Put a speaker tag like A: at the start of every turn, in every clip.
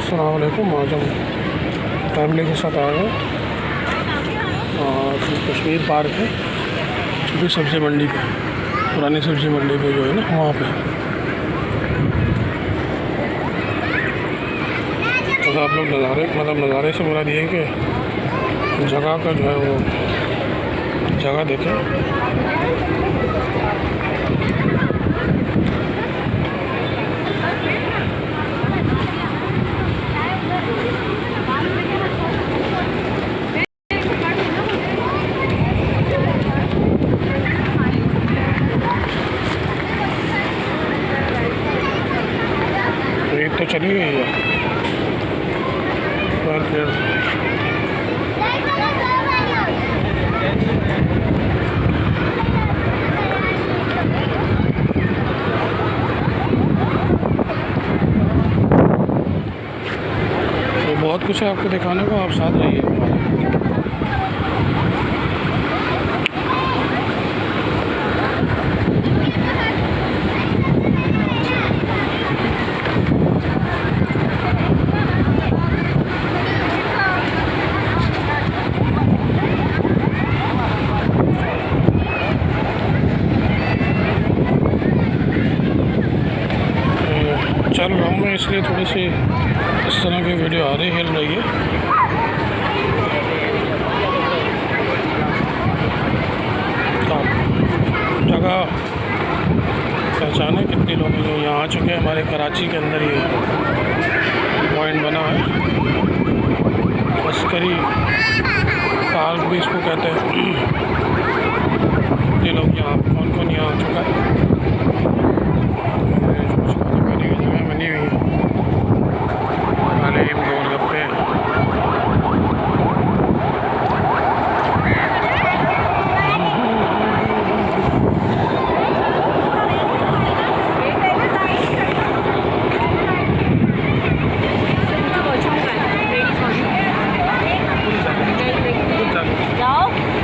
A: अस्सलाम वालेकुम। आज हम फैमिली के साथ आए हैं और कश्मीर पार्क है, छोटी सब्ज़ी मंडी पे, पुरानी सब्ज़ी मंडी पे जो है ना वहाँ पे। तो आप लोग नज़ारे से मुराद ये है कि जगह का जो है वो जगह देखें। रेत तो चली गई है फिर तो बहुत कुछ है आपको दिखाने को, आप साथ रहिए हमारे। चल रहा हूँ मैं, इसलिए थोड़ी सी इस तरह की वीडियो आ रही हिल रही है। जगह पहचाने कितने लोग जो यहाँ आ चुके हैं। हमारे कराची के अंदर ये पॉइंट बना है, अस्करी पार्क भी इसको कहते हैं। ये लोग यहाँ कौन कौन यहाँ आ चुका है। बनी हुई है तालीम गोलगप्पे।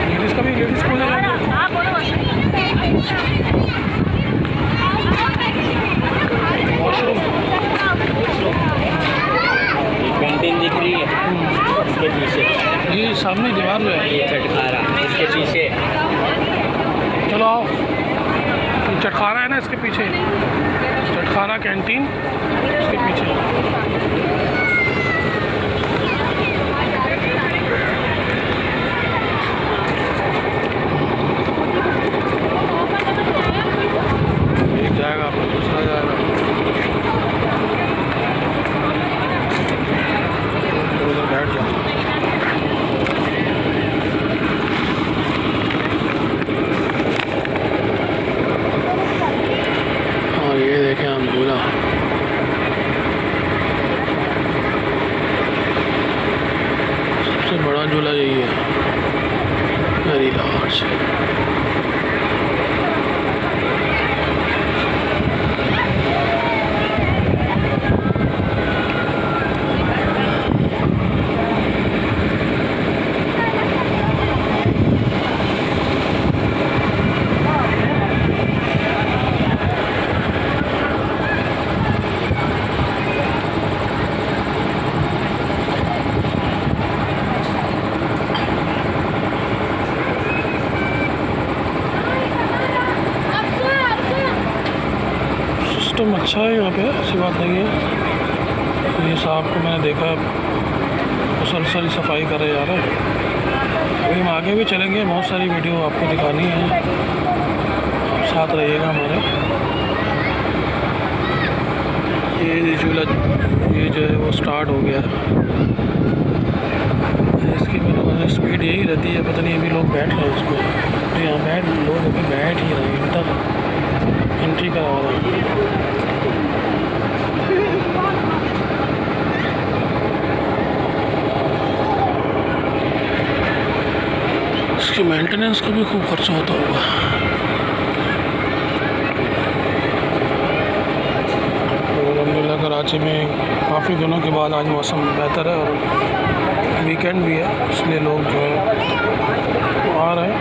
A: लेडीज़ का भी लेडीज़ को
B: पेंटिंग दिख रही है इसके पीछे,
A: ये सामने दीवार में है,
B: ये चटखारा इसके पीछे।
A: चलो आओ, चटखारा है ना इसके पीछे, चटखारा कैंटीन इसके पीछे। एक जाएगा आपको, दूसरा जाएगा, उधर बैठ जाओ। हाँ ये देखें हम झूला, सबसे बड़ा झूला यही है, वेरी लार्ज। सिस्टम अच्छा है यहाँ पे, ऐसी बात नहीं है। ये साहब को मैंने देखा मुसलसल सफाई करे जा रहे हैं। अभी हम आगे भी चलेंगे, बहुत सारी वीडियो आपको दिखानी है, साथ रहिएगा हमारे। ये झूला ये जो है वो स्टार्ट हो गया है, इसकी मतलब स्पीड यही रहती है, पता नहीं अभी लोग बैठ रहे हैं इसको। तो यहाँ लोग अभी बैठ ही रहे हैं, एंट्री करवा रहे हैं। इसके मेंटेनेंस का भी खूब खर्चा होता होगा। अल्हम्दुलिल्लाह कराची में काफ़ी दिनों के बाद आज मौसम बेहतर है और वीकेंड भी है, इसलिए लोग जो है आ रहे हैं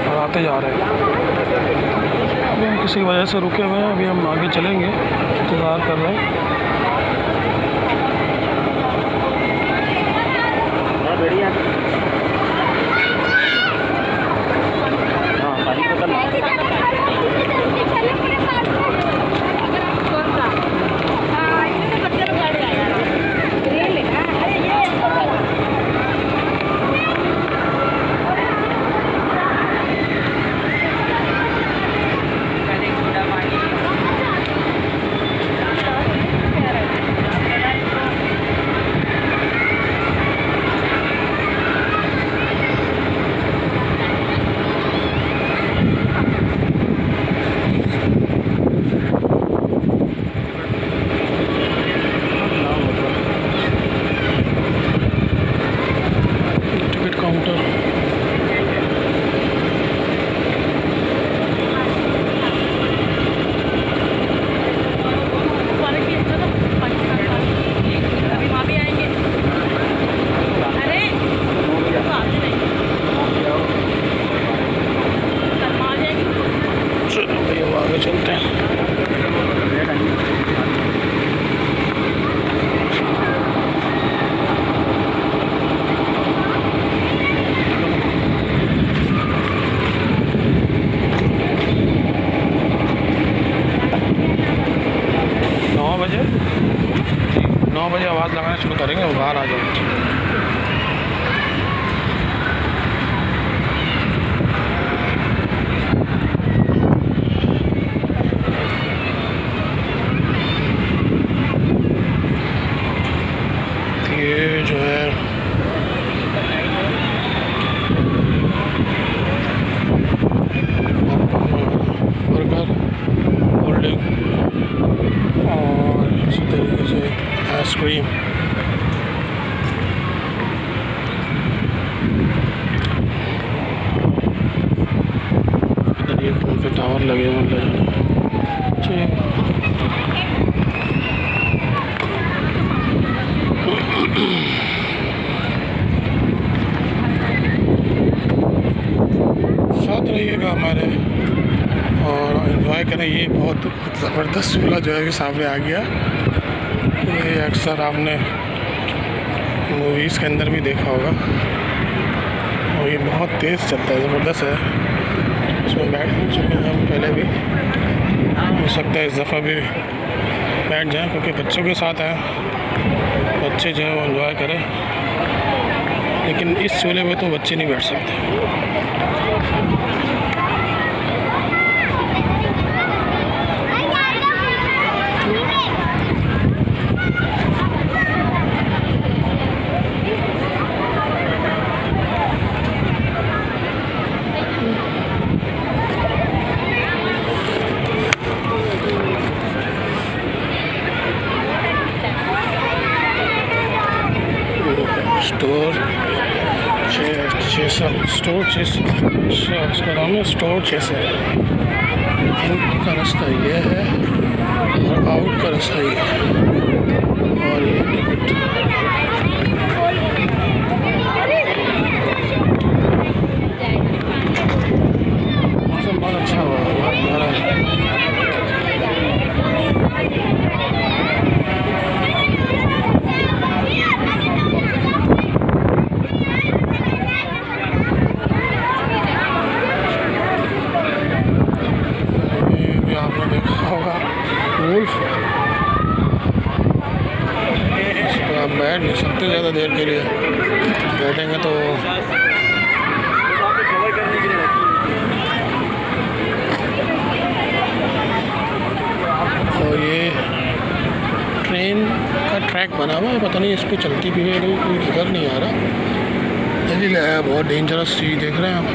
A: और आते जा रहे हैं। अभी हम किसी वजह से रुके हुए हैं, अभी हम आगे चलेंगे, इंतज़ार कर रहे हैं। 9 बजे आवाज़ लगाना शुरू करेंगे, वो बाहर आ जाओ। ये जो है बर्गर, कोल्ड ड्रिंक और इसी तरीके से आइसक्रीम। इधर ये फोन पे टावर लगे हुए हैं। ठीक, साथ रहिएगा हमारे और एंजॉय करें। ये बहुत ज़बरदस्त झूला जो है अभी सामने आ गया। ये अक्सर आपने मूवीज़ के अंदर भी देखा होगा और ये बहुत तेज़ चलता है, ज़बरदस्त है। इसमें बैठ चुके हैं हम पहले भी, हो सकता है इस दफ़ा भी बैठ जाएं क्योंकि बच्चों के साथ हैं, बच्चे जो है वो एंजॉय करें। लेकिन इस झूले में तो बच्चे नहीं बैठ सकते। स्टोर उसका नाम है स्टोर चेसर। इन का रास्ता ये है और आउट का रास्ता ये है और ये टिकट। मौसम बहुत अच्छा हुआ, बहुत प्यारा है। आप बैठ नहीं सकते ज़्यादा देर के लिए, बैठेंगे तो और ये ट्रेन का ट्रैक बना हुआ है, पता नहीं इस पर चलती भी है नहीं, कोई नज़र नहीं आ रहा। इसलिए बहुत डेंजरस चीज़ देख रहे हैं हम,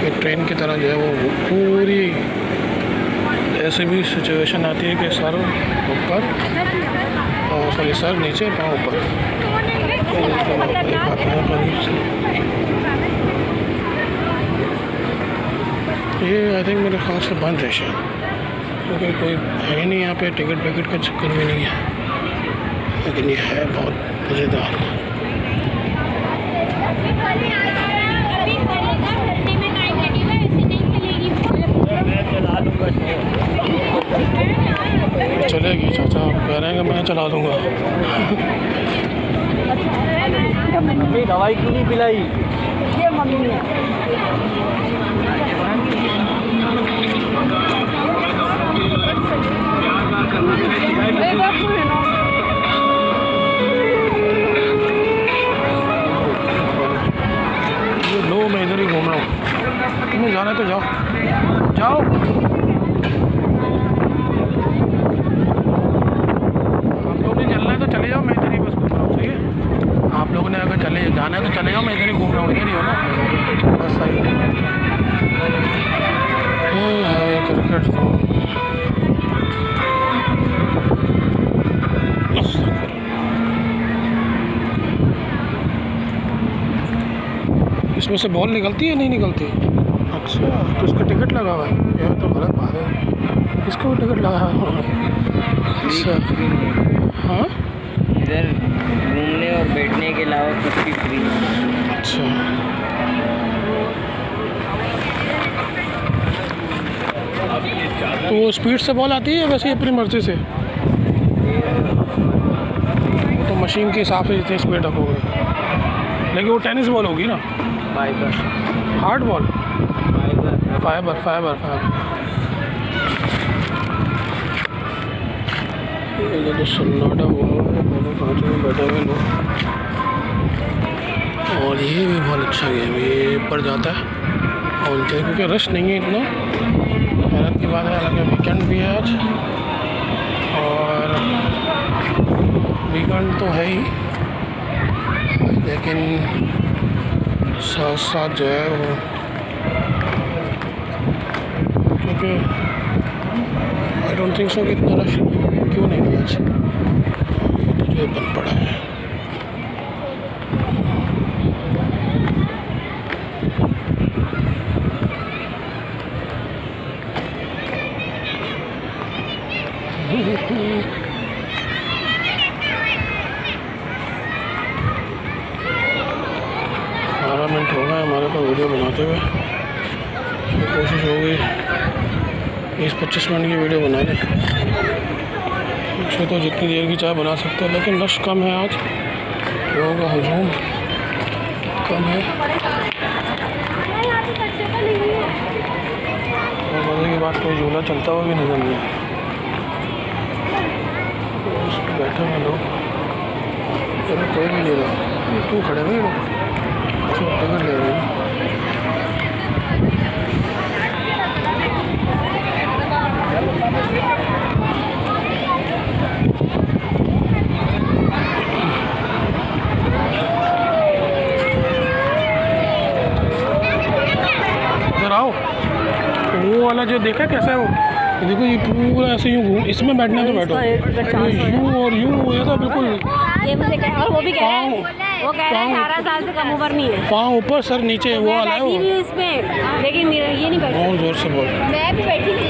A: ये ट्रेन की तरह जो है वो पूरी ऐसे भी सिचुएशन आती है कि सर ऊपर और सॉरी सर नीचे पाँव ऊपर। ये आई थिंक मेरे ख्याल से बंद है शायद, क्योंकि कोई है नहीं यहाँ पे, टिकट विकेट का चक्कर भी नहीं है। लेकिन ये है बहुत मज़ेदार। चलेगी चाचा, आप कह रहे हैं कि मैं चला दूँगा।
B: दवाई क्यों नहीं पिलाई? ये मम्मी ने
A: लो, मैं इधर ही घूम रहा हूँ। तुम्हें जाना है तो जाओ जाओ। आप लोगों ने चलना है तो चले जाओ, मैं इधर ही बस घूम रहा हूँ। सही है, आप लोगों ने अगर चले जाना है तो चले जाओ, मैं इधर ही घूम रहा हूँ। इधर ही हो ना, बस सही है। क्रिकेट इसमें से बॉल निकलती है नहीं निकलती? अच्छा, तो इसका टिकट लगा हुआ है, यह तो गलत बात है। इसको भी टिकट लगा हुआ है। अच्छा, हाँ,
B: इधर घूमने और बैठने के अलावा कुछ भी फ्री है।
A: अच्छा, तो वो स्पीड से बॉल आती है वैसे अपनी मर्ज़ी से? तो मशीन के हिसाब से जितनी स्पीड रखोगे। लेकिन वो टेनिस बॉल होगी ना?
B: Fibre,
A: hard ball, fibre. ये तो सन्नाटा हुआ है, दोनों कांचों में बैठे हुए लोग। और ये भी बहुत अच्छा गेम है, ये ऊपर जाता है और क्योंकि रश नहीं है इतना, मेहनत की बात है। हालांकि वीकेंड भी है आज, और वीकेंड तो है ही, लेकिन साथ साथ जो है वो, क्योंकि आई डोंट थिंक सो कि इतना रश क्यों नहीं है आज। ये तो जो बंद पड़ा है। मिनट हो गए हमारे को वीडियो बनाते हुए। कोशिश होगी 20-25 मिनट की वीडियो बना दें। वैसे तो जितनी देर की चाय बना सकते हैं, लेकिन रश कम है आज, लोगों का हुजूम कम है। और मज़े की बात, कोई झूला चलता हुआ भी नजर नहीं है, बैठे हुए लोग, कोई भी नहीं रहा। क्यों खड़े हुए लोग, टिकट ले रहे हैं। इधर आओ, वो वाला जो देखा कैसा है वो, देखो ये पूरा ऐसे यूँ घूम, इसमें बैठना तो बैठो, यूँ और यूँ, ये तो बिल्कुल।
C: ये मुझे कह, और वो भी कह रहा है, वो कह रहा है 18 साल से कम उम्र नहीं है।
A: पाँव ऊपर सर नीचे, वो वाला है वो।
C: बैठी भी इसमें, लेकिन मेरा ये नहीं बैठी।
A: और जोर से बोल।
C: मैं भी बैठी थी।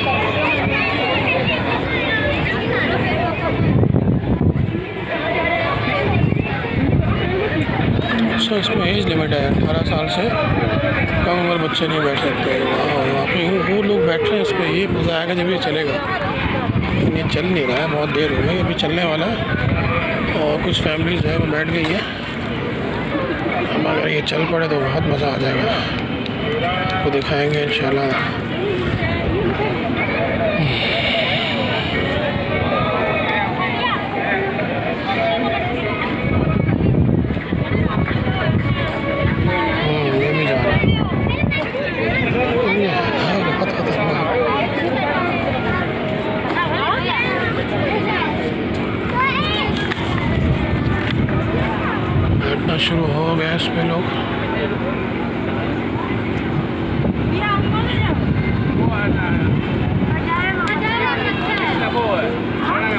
A: अच्छा, इसमें एज लिमिट है, 18 साल से कम उम्र बच्चे नहीं बैठ सकते। वहाँ पे वो लोग बैठ रहे हैं इस पर, ये मज़ा आएगा जब ये चलेगा। लेकिन ये चल नहीं रहा है, बहुत देर हो गई, अभी चलने वाला है। और कुछ फैमिलीज है वो बैठ गई है। हम अगर ये चल पड़े तो बहुत मज़ा आ जाएगा, आपको दिखाएंगे इंशाल्लाह। ये भी जा रहा है, बहुत खतरनाक। बैठना शुरू हो गया इस पे लोग।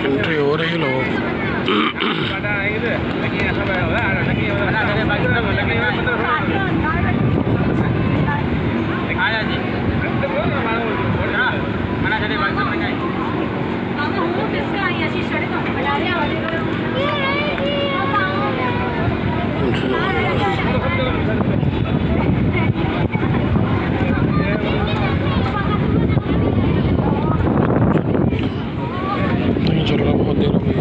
A: एंट्री हो रही है लोगों को। नहीं चल रहा, बहुत देर हो गई।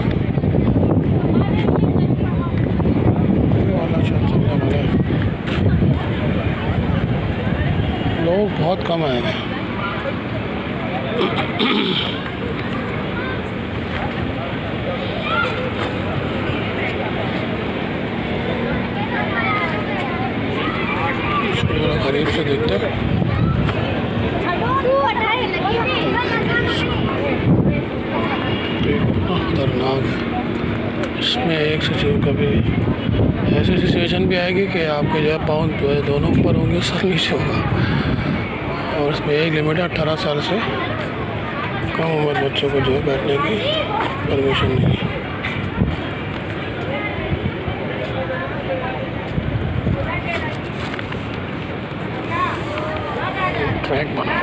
A: लोग बहुत कम आए हैं। करीब से देखते हैं। खतरनाक है इसमें। एक से कभी ऐसी सिचुएशन भी आएगी कि आपके जो है पाँव जो है दोनों ऊपर होंगे, सर नीचे होगा। और इसमें एक लिमिट है 18 साल से कम उम्र बच्चों को जो है बैठने की परमिशन नहीं है। ट्रैक बना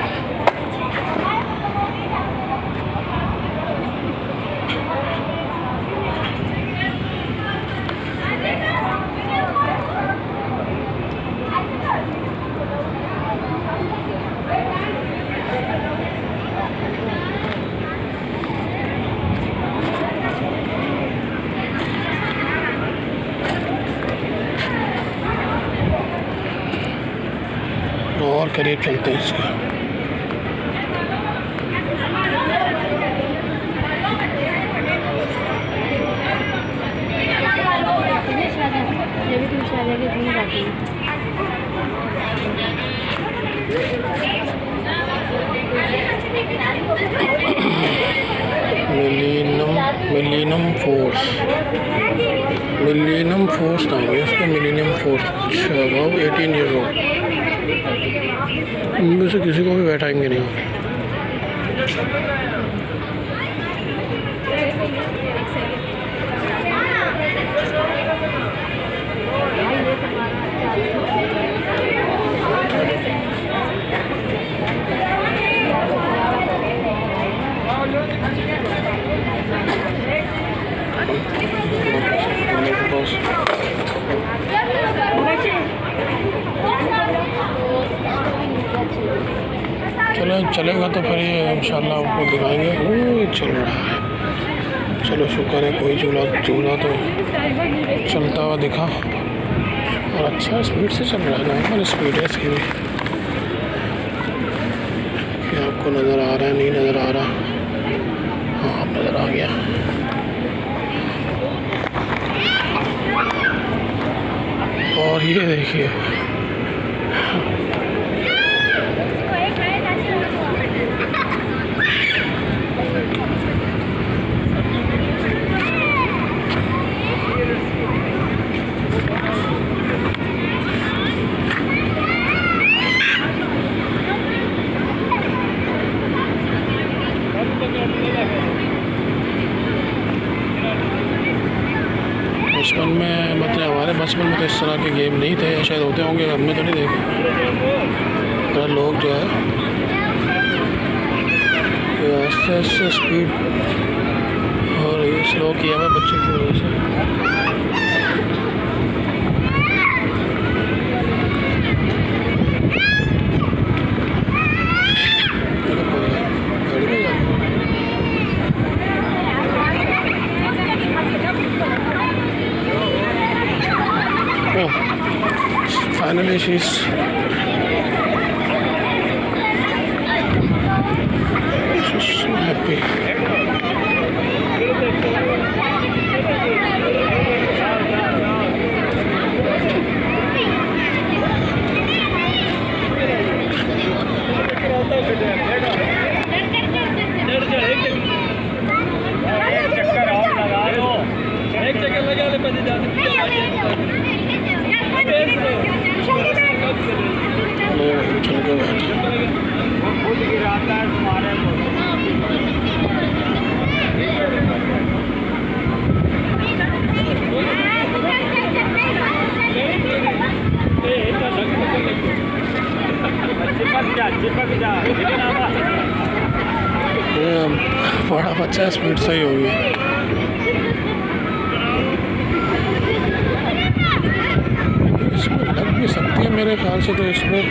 A: और करीब चलते हैं इसका। मिलीनियम फोर्स नाम है उसका, मिलीनियम फोर्स। अच्छा वो 18 ईयर ओल्ड, इनमें से किसी को भी बैठाएंगे नहीं। चलो चलेगा तो फिर ये इंशाल्लाह आपको दिखाएंगे। ये चल रहा है, चलो शुक्र है कोई झूला तो चलता हुआ दिखा, और अच्छा स्पीड से चल रहा है, नॉर्मल स्पीड है इसकी भी। क्या आपको नज़र आ रहा है, नहीं नज़र आ रहा? हाँ नज़र आ गया। और ये देखिए बचपन में, मतलब हमारे बचपन में तो इस तरह के गेम नहीं थे, शायद होते होंगे, हमने तो नहीं देखे। लोग जो है आस्ते आस्ते स्पीड और ये स्लो किया हुआ बच्चे की वजह से। Finally she's so happy. चल के बैठे बड़ा बच्चा स्पीड सही होगी। इसमें लग भी सकती है मेरे ख्याल से, तो इसमें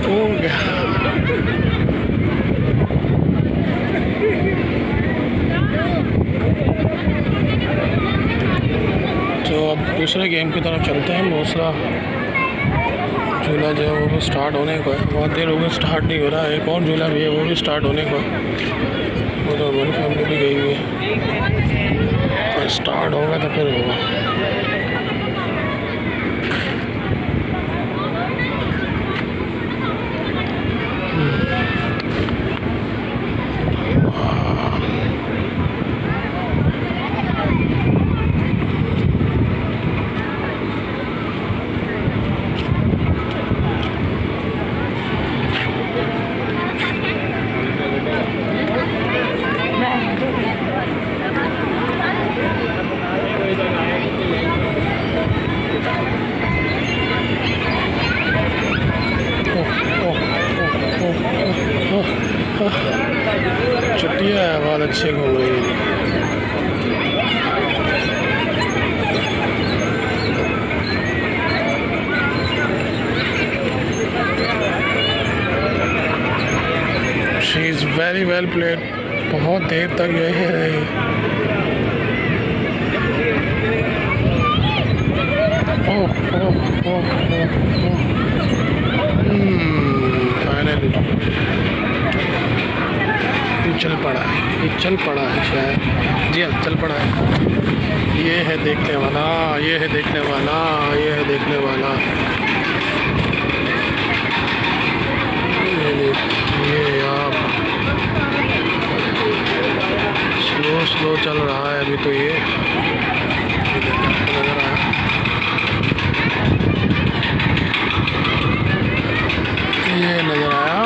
A: हो गया। तो अब दूसरे गेम की तरफ चलते हैं। दूसरा झूला जो है वो भी स्टार्ट होने को है, बहुत देर हो गई स्टार्ट नहीं हो रहा है। एक और झूला भी है वो भी स्टार्ट होने को है, वो तो हमारी फैमिली भी गई हुई है, तो स्टार्ट होगा तो फिर होगा। छुट्टियाँ है, बहुत अच्छे घूम रही है। She is very well played, बहुत देर तक यही रही। ओह ओह ओह ओह ओह ये चल पड़ा है शायद। जी हाँ, चल पड़ा है। ये है देखने वाला, ये है देखने वाला, ये है देखने वाला। ये यार स्लो चल रहा है अभी तो। ये नजर आया, ये नजर आया।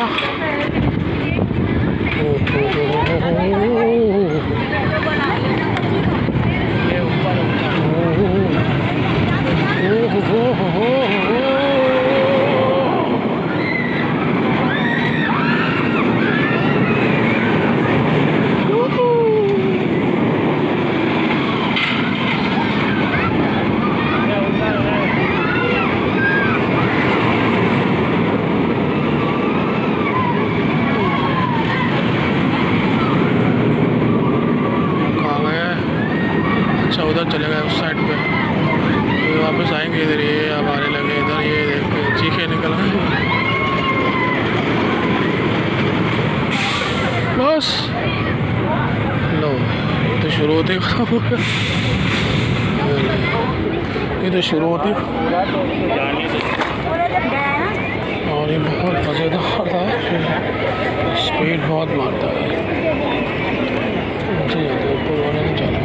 A: उधर चले गए उस साइड पे, तो वापस आएंगे इधर। ये अब आने लगे इधर, ये देख के चीखे निकल गए बस। लो ये तो शुरू होते खराब हो गया, ये तो शुरू होती। और ये बहुत मज़ेदार था, स्पीड बहुत मारता है। जी ऊपर वाले नहीं चला।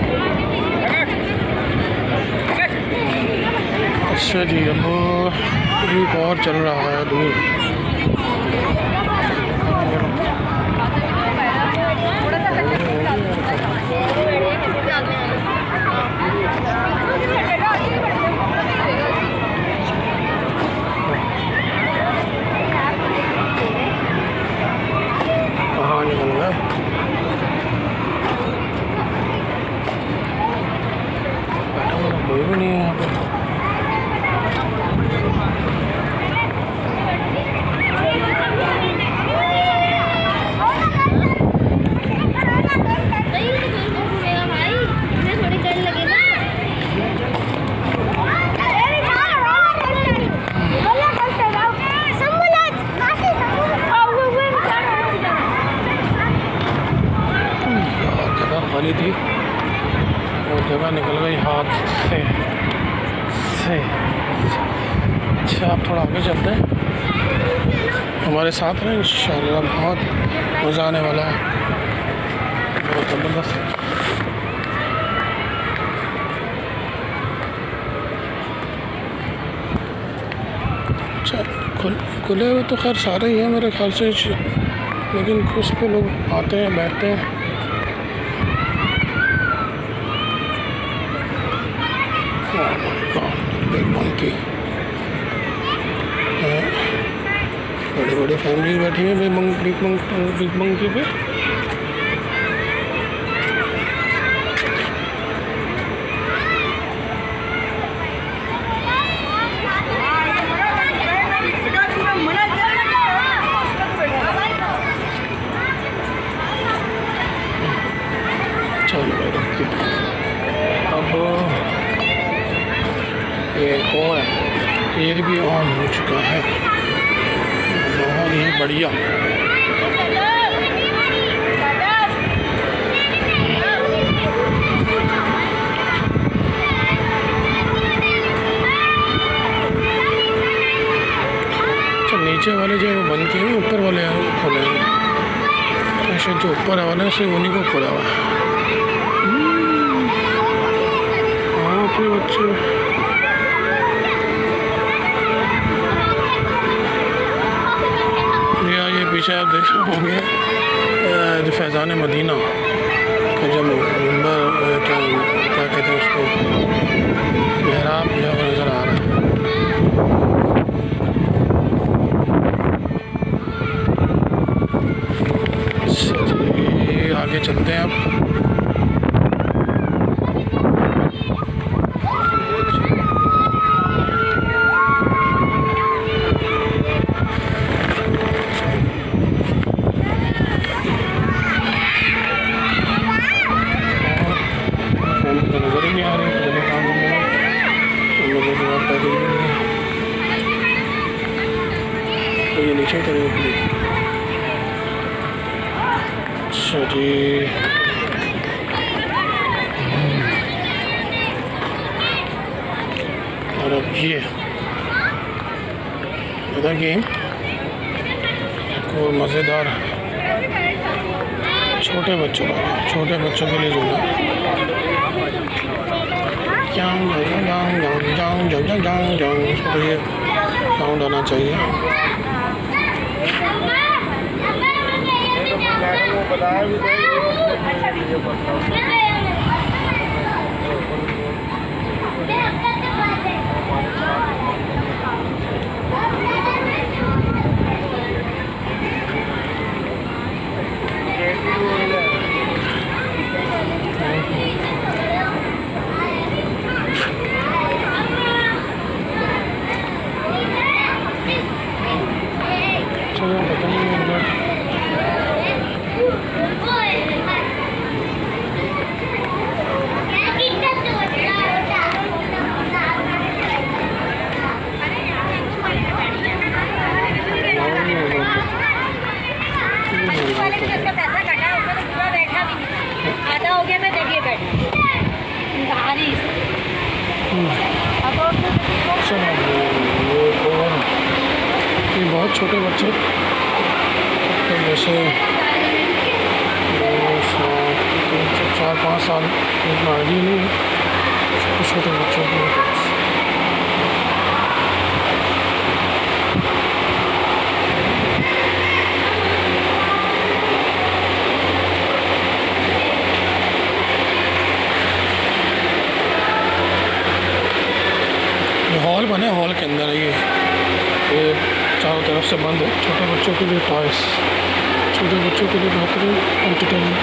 A: अच्छा जी, अब एक और चल रहा है दूर। कहाँ निकल गए? कोई भी नहीं है यहाँ पे। खाली थी और जगह निकल गई हाथ से। अच्छा, आप थोड़ा आगे चलते हैं, हमारे साथ हैं इंशाल्लाह। बहुत मज़ा आने वाला है, बहुत ज़बरदस्त। अच्छा, खुले हुए तो खैर सारे ही हैं मेरे ख्याल से, लेकिन उस पर लोग आते हैं, बैठते हैं। मंकी, बड़ी बड़ी फैमिली बैठी है बिग मंकी पे। चलो अब ये कौन है, ये भी ऑन हो चुका है, बहुत ही बढ़िया। अच्छा, नीचे वाले जो बंद किए हैं, ऊपर वाले खोले हैं। ऐसे जो ऊपर वाले हैं सिर्फ उन्हीं को खोला हुआ है। हाँ फिर बच्चे पीछे आप देख रहे होंगे फैज़ान मदीना का जब मिंबर क्या कहते हैं उसको, मेहराब जो नज़र आ रहा है। आगे चलते हैं अब। ये नीचे तरफ अच्छा जी। और अब ये गेम और मज़ेदार छोटे बच्चों के लिए झूला। इसको तो ये साउंड आना चाहिए। चलो बताइए
C: आधा हो गया मैं देखिए बैठ
A: ये बहुत छोटे बच्चे तो जैसे 4-5 साल इतना आइडिया नहीं है छोटे बच्चों के पास। हॉल बने, हॉल के अंदर ये चारों तरफ से बंद है। छोटे बच्चों के लिए टॉयस, छोटे बच्चों के लिए बेहतरीन एंटरटेनमेंट।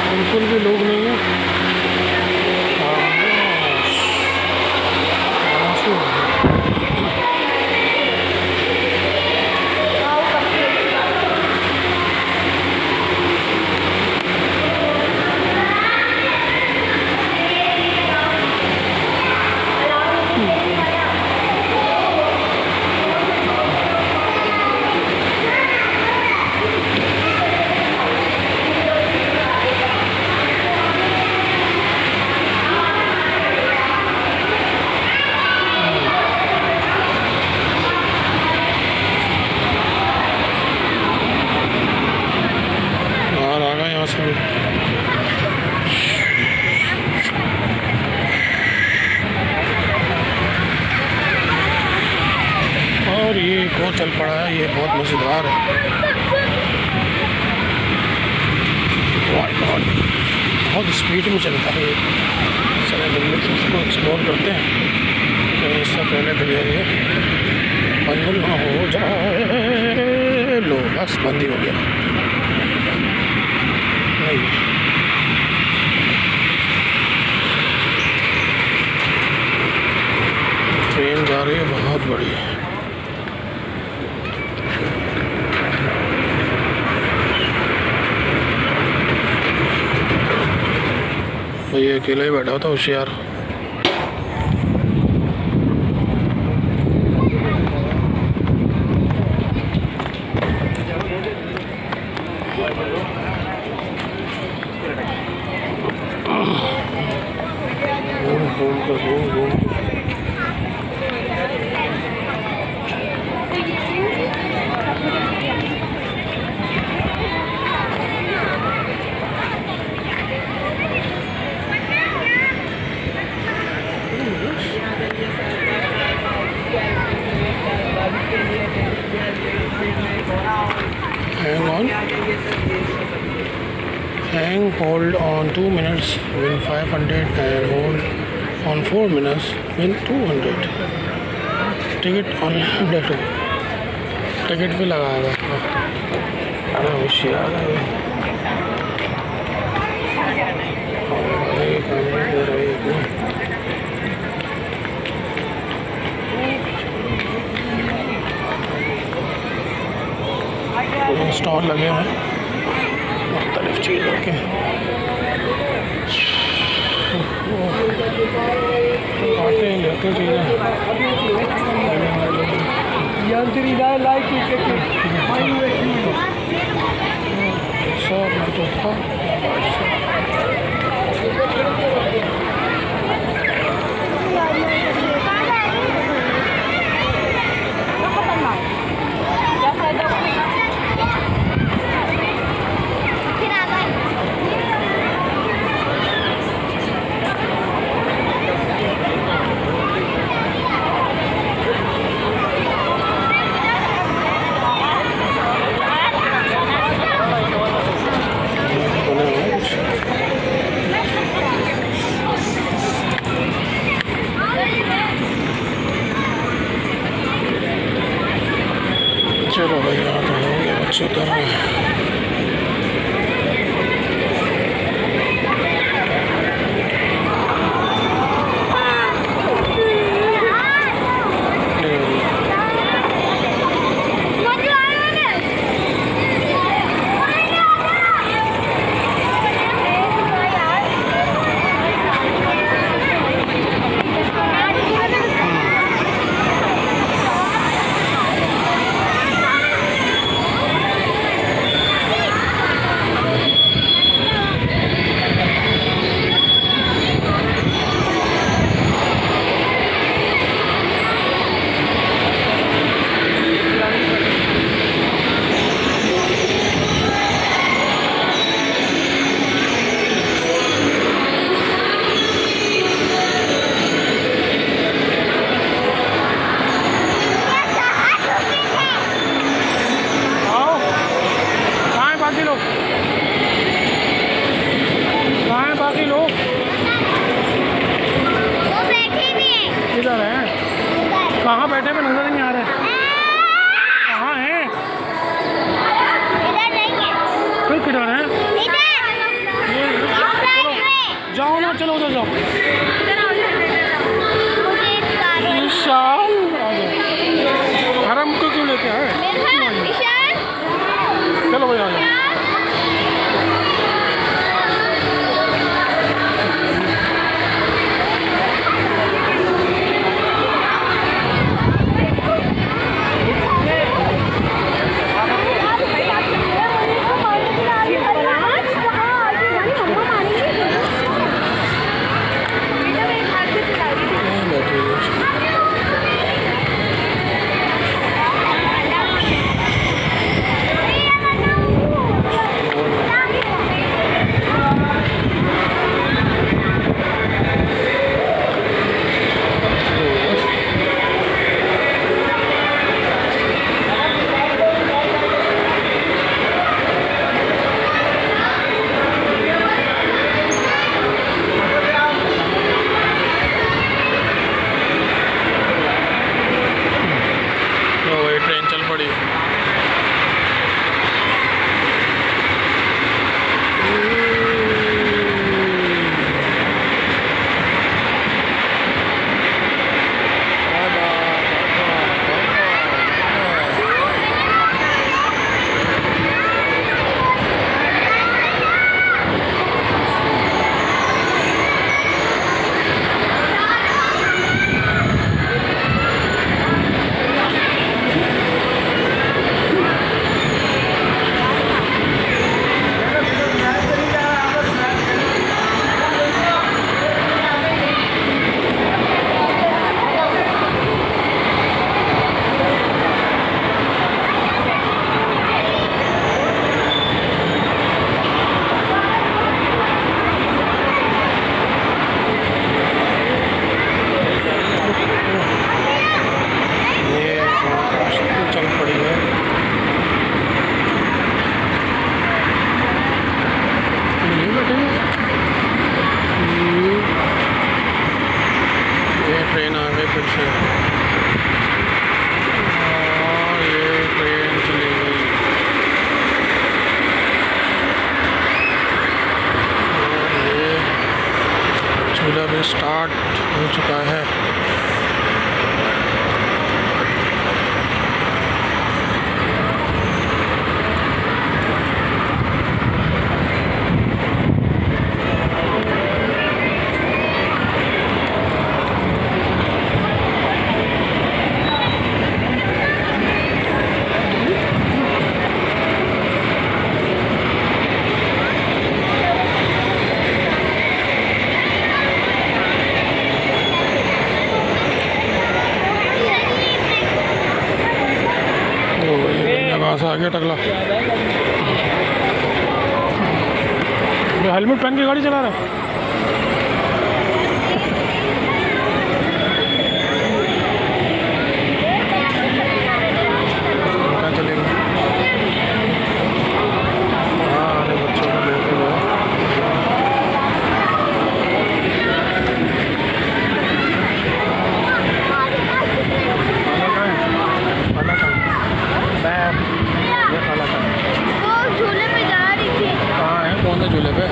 A: बिल्कुल भी लोग नहीं है। और ये बहुत चल पड़ा है, ये बहुत मज़ेदार है। बहुत स्पीड में चलता है। चले जल्दी से इसको एक्सप्लोर करते हैं। तो इससे पहले तो ये बंद ना हो जाए। लो बस बंद ही हो गया। नहीं ट्रेन जा रही है बहुत बड़ी। ये अकेला ही बैठा था होशियार। घूम Hang hold on 2 minutes win 500 and hold on 4 minutes win 200. Ticket online date ticket भी लगाएगा। अरे होशियार है स्टॉल लगे हैं मुख्तलिफ चीज़ों के। आते हैं लेते चीज़ें सब मैं तो था चलो भाई यहाँ तो हो गया अच्छी तरह। कहाँ बैठे पे नजर नहीं आ रहे। कहाँ हैं? फिर किधर हैं? जाओ ना, चलो उधर जाओ। विशाल हरम को क्यों लेके आए? चलो भाई आ जाओ। स्टार्ट हो चुका है। कहाँ से आ गया टकला? ये हेलमेट पहन के गाड़ी चला रहा है। क्या चलेगा? हाँ, अरे बच्चों को लेके गया।
D: झूले पे जा रही थी।
A: हाँ है, कौन सा झूले पे?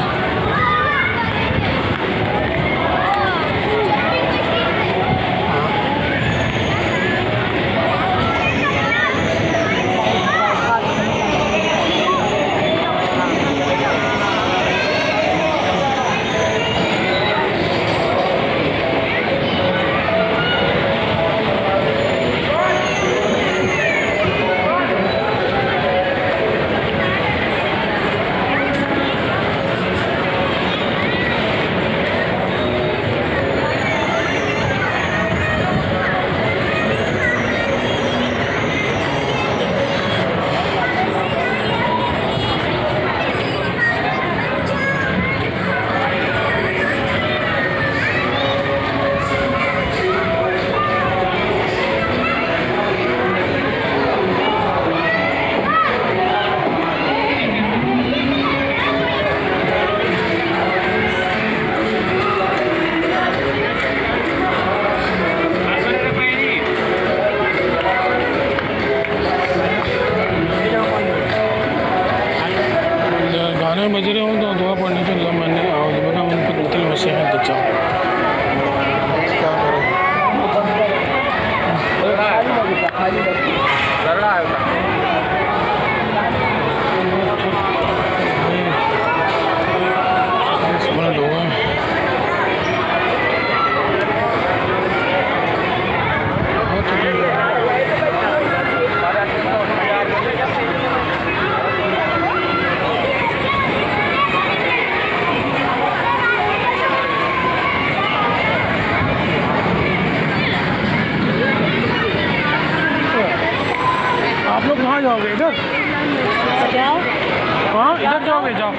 A: गाने बज रहे हों तो दुआ पढ़ने के लिए मैंने बना उनको दूसरी मसीहत बचा। क्या करें लोग हैं। आप लोग कहाँ जाओगे? इधर
C: जाओ।
A: हाँ, इधर जाओगे? जाओ।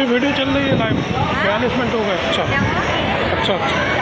A: अभी वीडियो चल रही है लाइव, 42 मिनट हो गए। अच्छा अच्छा अच्छा।